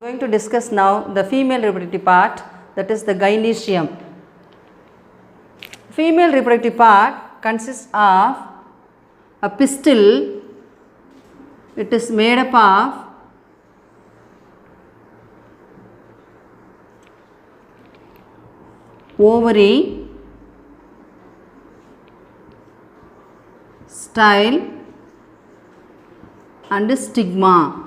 Going to discuss now the female reproductive part, that is the gynecium. Female reproductive part consists of a pistil. It is made up of ovary, style and stigma.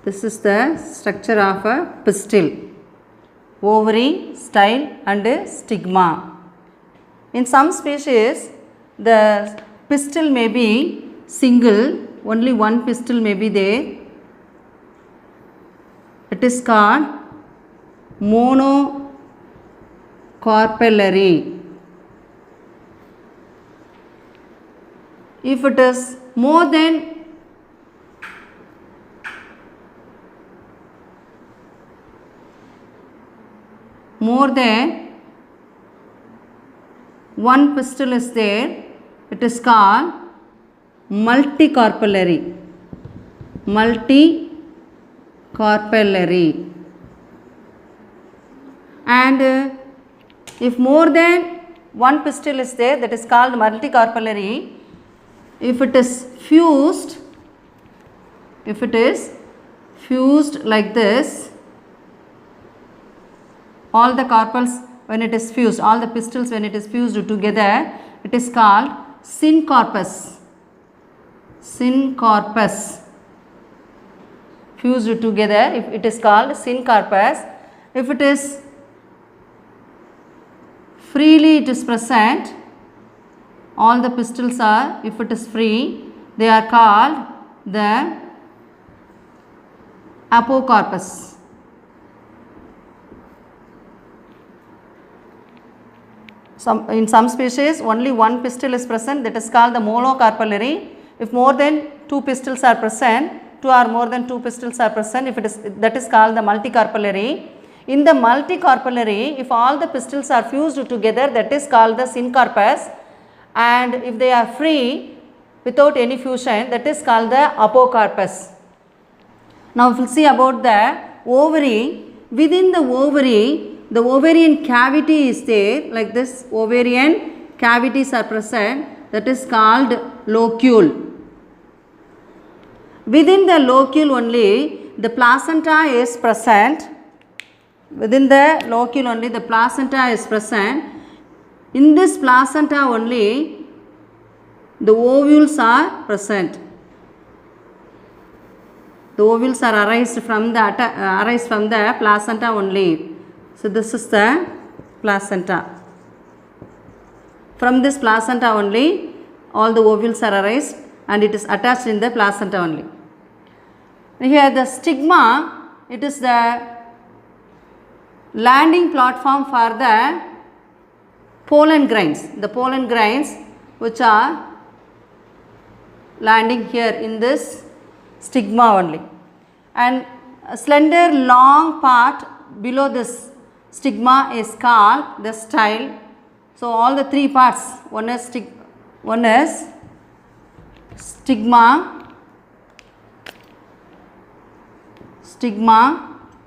This is the structure of a pistil: ovary, style and stigma. In some species, the pistil may be single, only one pistil may be there. It is called monocarpellary. If it is more than one pistil is there, it is called multicarpellary. Multicarpellary. And if more than one pistil is there, that is called multicarpellary. If it is fused like this, all the carpels when it is fused, all the pistils when it is fused together, it is called syncarpus. Fused together, if it is called syncarpus. If it is freely it is present, all the pistils are, if it is free, they are called the apocarpus. In some species only one pistil is present, that is called the monocarpellary. If more than two pistils are present, two or more than two pistils are present, if it is, that is called the multicarpellary. In the multicarpellary, if all the pistils are fused together, that is called the syncarpus, and if they are free without any fusion, that is called the apocarpus. Now we will see about the ovary. Within the ovary, the ovarian cavity is there, like this ovarian cavities are present, that is called locule. Within the locule only the placenta is present. Within the locule only the placenta is present. In this placenta only the ovules are present. The ovules are arise from the placenta only. So this is the placenta. From this placenta only all the ovules are arised and it is attached in the placenta only. Here the stigma, it is the landing platform for the pollen grains. The pollen grains which are landing here in this stigma only. And a slender long part below this stigma is called the style. So all the three parts, one is stigma,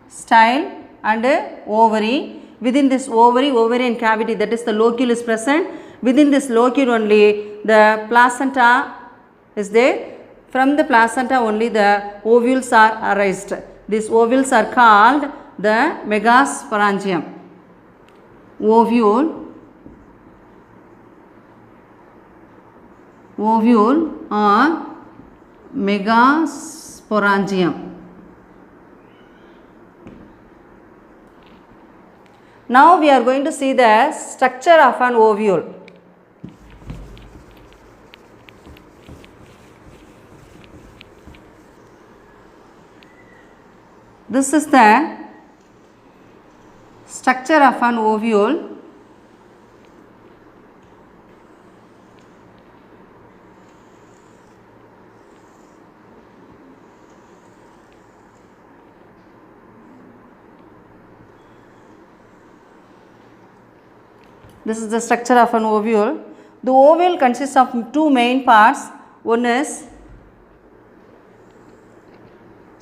style and ovary. Within this ovary, ovarian cavity, that is the locule is present. Within this locule only the placenta is there. From the placenta only the ovules are arised. These ovules are called the megasporangium. Ovule or megasporangium. Now we are going to see the structure of an ovule. This is the structure of an ovule. This is the structure of an ovule. The ovule consists of two main parts. One is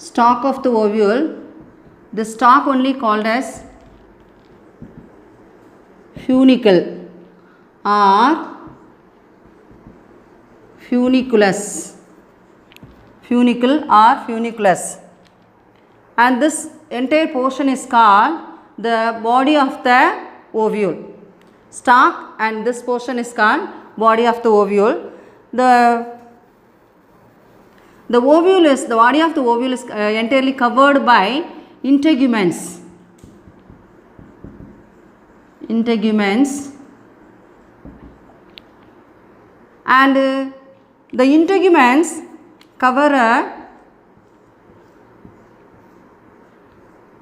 stalk of the ovule, the stalk only called as funicle or funiculus, funicle or funiculus, and this entire portion is called the body of the ovule. Stalk and this portion is called body of the ovule. The ovule is, the body of the ovule is entirely covered by integuments. Integuments, and the integuments cover a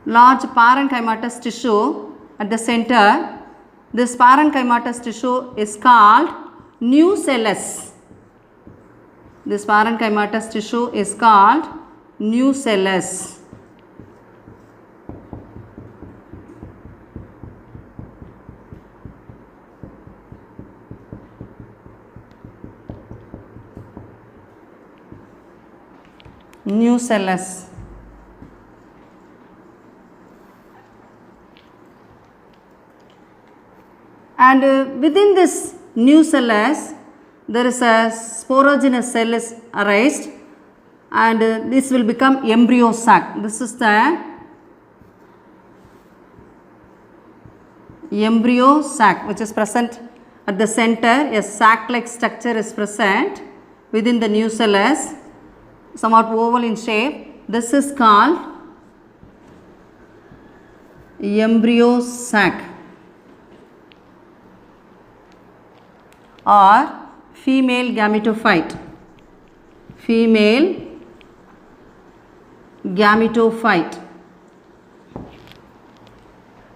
large parenchymatous tissue at the center. This parenchymatous tissue is called nucellus. This parenchymatous tissue is called nucellus. Nucellus. And within this nucellus there is a sporogenous cell is raised, and this will become embryo sac. This is the embryo sac which is present at the center. A sac like structure is present within the nucellus, somewhat oval in shape. This is called embryo sac or female gametophyte. Female gametophyte.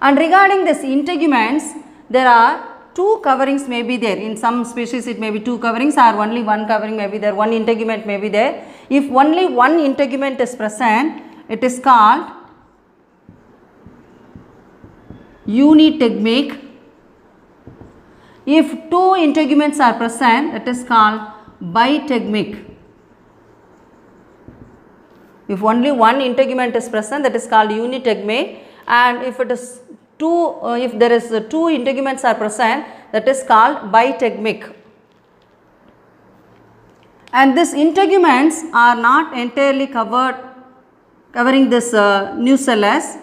And regarding this integuments, there are two coverings may be there. In some species it may be two coverings, or only one covering may be there, one integument may be there. If only one integument is present, it is called unitegmic. If two integuments are present, it is called bitegmic. If only one integument is present, that is called unitegmic, and if it is two, if there is two integuments are present, that is called bitegmic. And these integuments are not entirely covering this nucellus.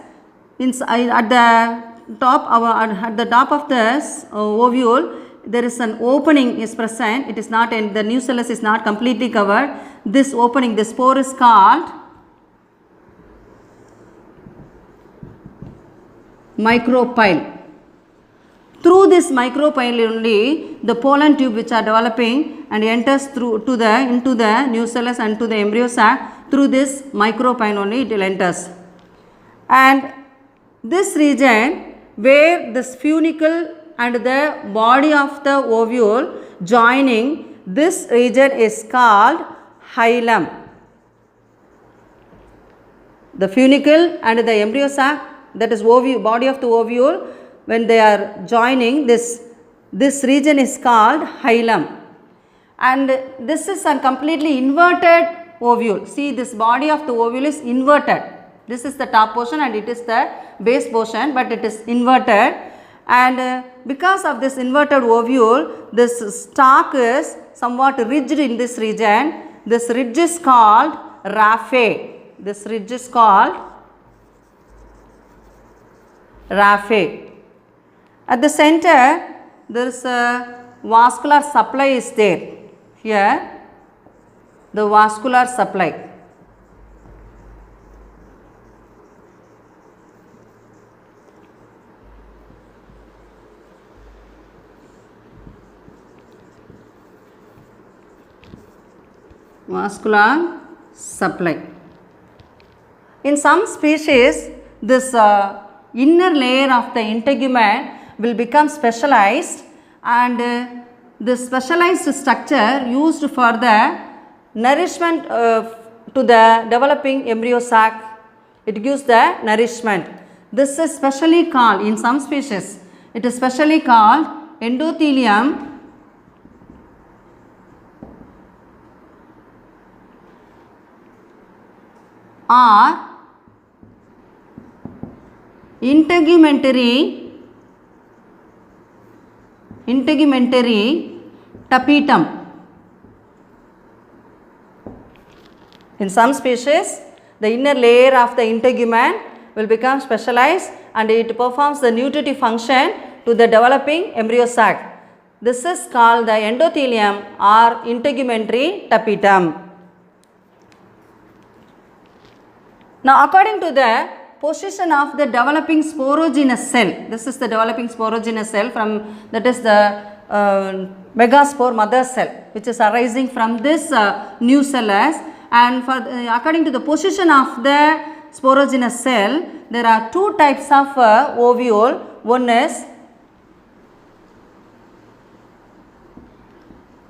At the top of this ovule, there is an opening is present. It is not, and the nucellus is not completely covered. This opening, this pore is called micropyle. Through this micropyle only, the pollen tube which are developing and enters through into the nucellus and to the embryo sac. Through this micropyle only it will enters. And this region where this funicle and the body of the ovule joining, this region is called hilum. The funicle and the embryo sac, that is body of the ovule, when they are joining, this region is called hilum. And this is a completely inverted ovule. See, this body of the ovule is inverted. This is the top portion and it is the base portion, but it is inverted. And because of this inverted ovule, this stalk is somewhat ridged in this region. This ridge is called raphe. This ridge is called raphe. At the center, there is a vascular supply is there. Here, the vascular supply. Vascular supply. In some species, this inner layer of the integument will become specialized, and this specialized structure used for the nourishment to the developing embryo sac. It gives the nourishment. This is specially called, in some species, it is specially called endothelium. are integumentary tapetum. In some species, the inner layer of the integument will become specialized and it performs the nutritive function to the developing embryo sac. This is called the endothelium or integumentary tapetum. Now, according to the position of the developing sporogenous cell, this is the developing sporogenous cell from, that is the megaspore mother cell, which is arising from this new cell. And for according to the position of the sporogenous cell, there are two types of ovule. One is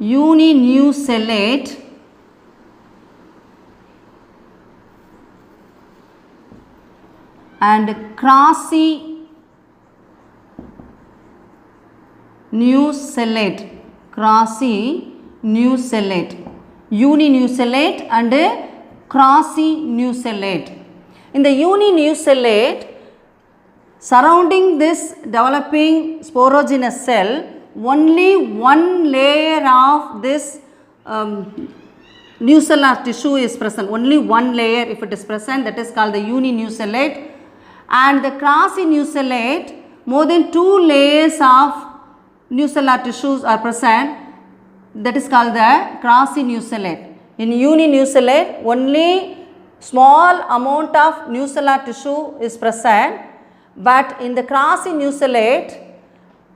uninucellate and quasi-nucellate, uninucellate and quasi-nucellate. In the uninucellate, surrounding this developing sporogenous cell, only one layer of this nucellar tissue is present. Only one layer if it is present, that is called the uninucellate. And the quasi-nucellate, more than two layers of nucellar tissues are present, that is called the quasi-nucellate. In uninucellate, only small amount of nucellar tissue is present, but in the quasi-nucellate,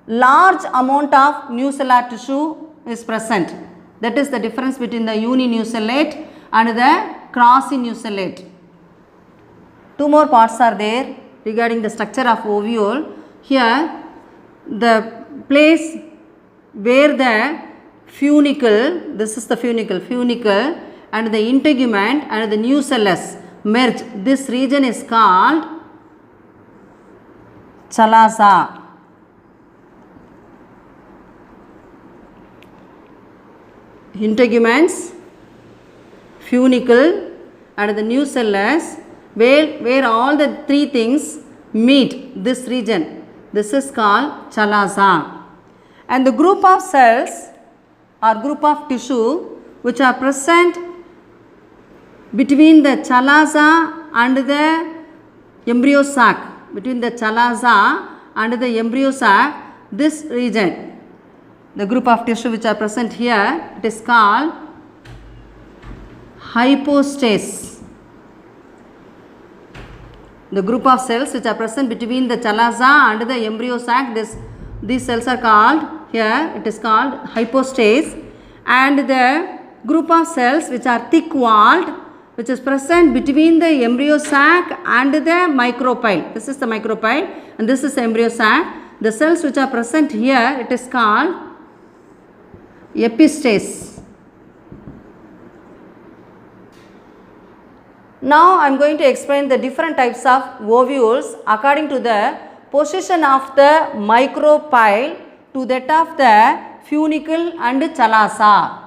large amount of nucellar tissue is present. That is the difference between the uninucellate and the quasi-nucellate. Two more parts are there regarding the structure of ovule. Here, the place where the funicle, this is the funicle and the integument and the nucellus merge, this region is called chalaza. Integuments, funicle and the nucellus, where all the three things meet, this region, this is called chalaza. And the group of cells or group of tissue which are present between the chalaza and the embryo sac, between the chalaza and the embryo sac, this region, the group of tissue which are present here, it is called hypostase. The group of cells which are present between the chalaza and the embryo sac, these cells are called, here it is called hypostase. And the group of cells which are thick walled, which is present between the embryo sac and the micropyle, this is the micropyle and this is the embryo sac. The cells which are present here, it is called epistase. Now, I am going to explain the different types of ovules according to the position of the micropyle to that of the funicle and chalaza.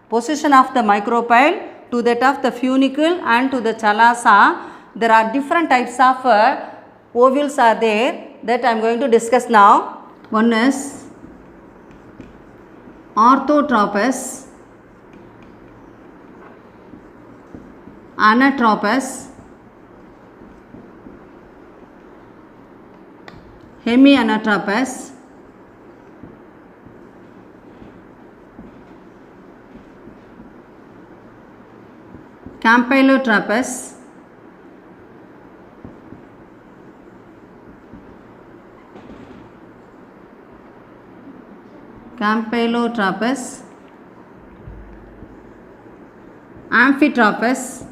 Position of the micropyle to that of the funicle and to the chalaza. There are different types of ovules are there that I am going to discuss now. One is orthotropous, anatropous, hemianatropous, campylotropous, amphitropous,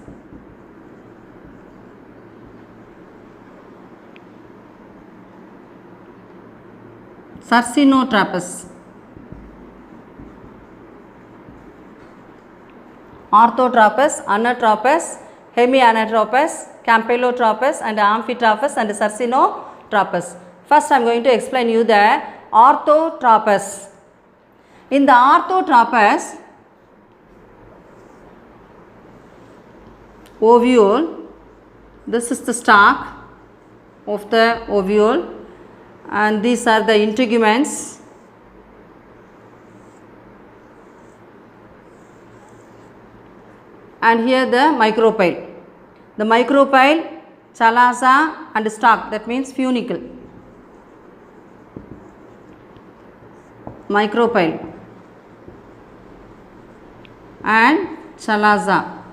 sarcinotropous. Orthotropous, anatropous, hemianatropous, campylotropous and amphitropous and sarcinotropous. First I am going to explain you the orthotropous. In the orthotropous ovule, This is the stalk of the ovule, and these are the integuments. And here the micropyle. The micropyle, chalaza and stalk, that means funicle. Micropyle and chalaza,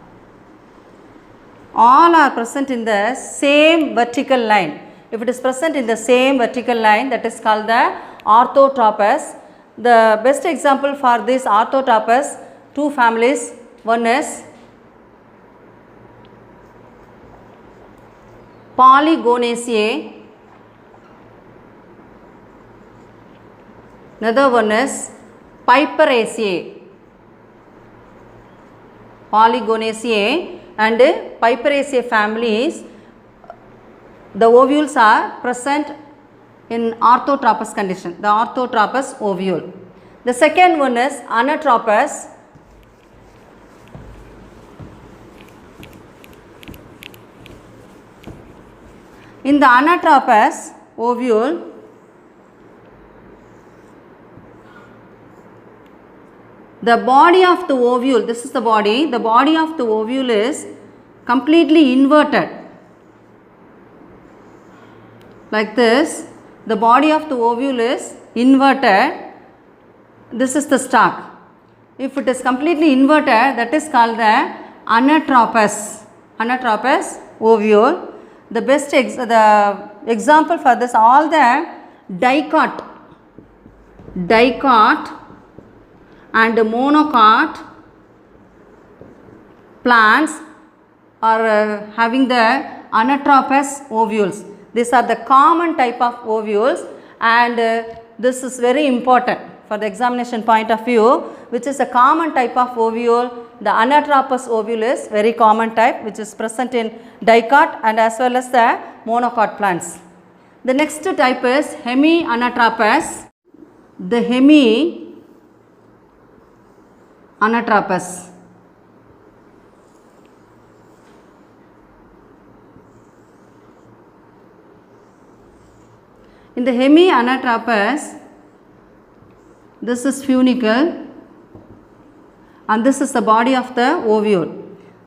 all are present in the same vertical line. If it is present in the same vertical line, that is called the orthotropous. The best example for this orthotropous, two families, one is Polygonaceae, another one is Piperaceae. Polygonaceae and Piperaceae families, the ovules are present in orthotropous condition, the orthotropous ovule. The second one is anatropous. In the anatropous ovule, the body of the ovule, this is the body of the ovule is completely inverted. Like this, the body of the ovule is inverted. This is the stalk. If it is completely inverted, that is called the anatropous ovule. The best example for this, all the dicot and monocot plants are having the anatropous ovules. These are the common type of ovules, and this is very important for the examination point of view. Which is a common type of ovule? The anatropous ovule is very common type, which is present in dicot and as well as the monocot plants. The next type is hemianatropous. The hemianatropous. In the hemianatropous, this is funicle and this is the body of the ovule.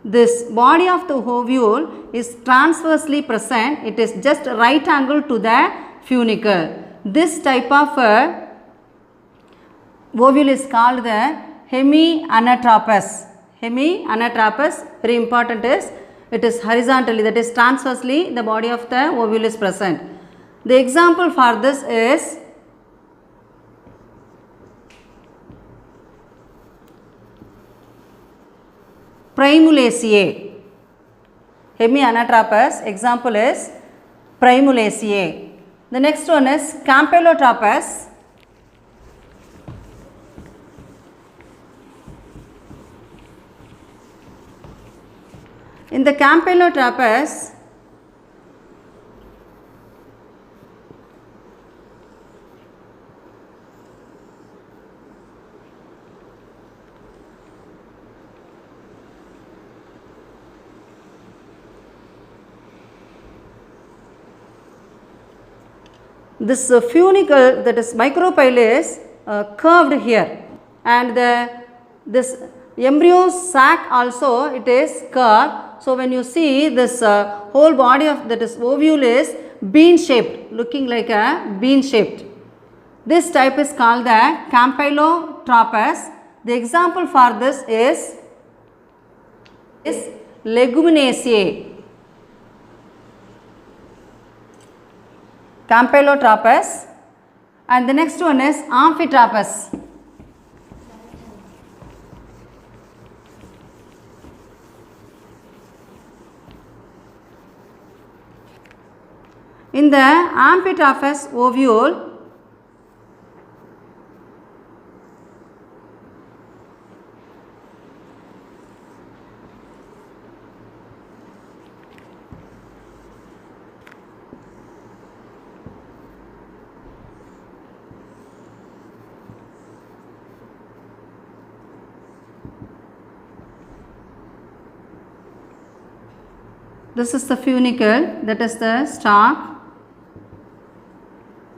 This body of the ovule is transversely present, it is just right angle to the funicle. This type of ovule is called the hemianatropous. Hemianatropous, very important is, it is horizontally, that is transversely the body of the ovule is present. The example for this is Primulaceae. Hemianatropous example is Primulaceae. The next one is Campylotropous. In the Campylotropous, this funicle, that is micropyle, is curved here, and this embryo sac also it is curved. So when you see this whole body of that is ovule is bean shaped, looking like a bean shaped. This type is called the Campylotropous. The example for this is Leguminaceae. Campylotropous, and the next one is Amphitropous. In the Amphitropous ovule, This is the funicle, that is the stalk,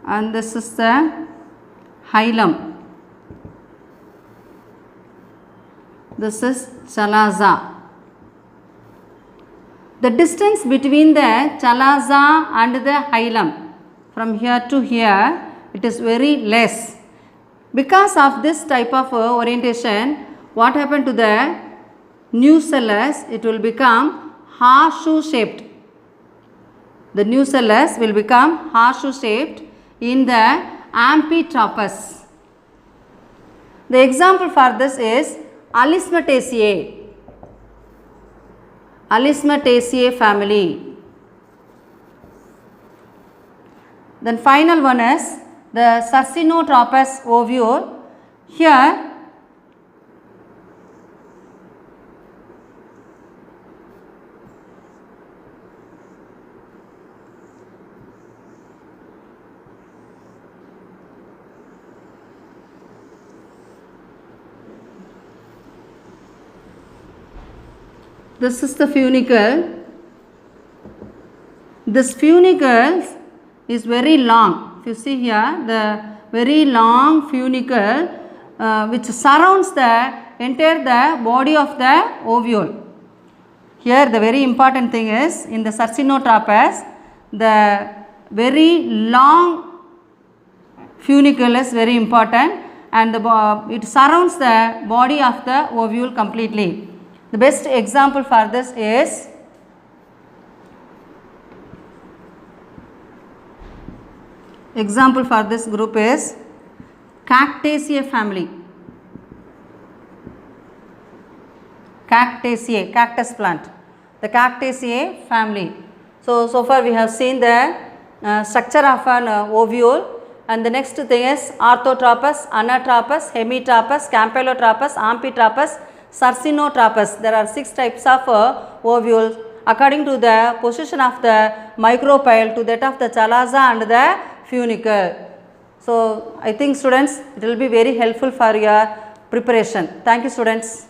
and this is the hilum. This is chalaza. The distance between the chalaza and the hilum from here to here, it is very less. Because of this type of orientation, what happened to the nucellus? It will become horseshoe shaped. The nucellus will become horseshoe shaped in the Amphitrophus. The example for this is Alismataceae. Alismataceae family. Then final one is the Sarcinotrophus ovule. Here this is the funicle. This funicle is very long. If you see here, the very long funicle which surrounds the entire the body of the ovule. Here the very important thing is, in the Sarcinotrophus, the very long funicle is very important, and it surrounds the body of the ovule completely. The best example for this is group is Cactaceae family. Cactaceae, cactus plant. The Cactaceae family. So far we have seen the structure of an ovule, and the next thing is Orthotropous, Anatropous, Hemitophus, Campylotropous, Amphitrophus, Sarcinotrophus. There are 6 types of ovules according to the position of the micropyle to that of the chalaza and the funicle. So I think students, it will be very helpful for your preparation. Thank you students.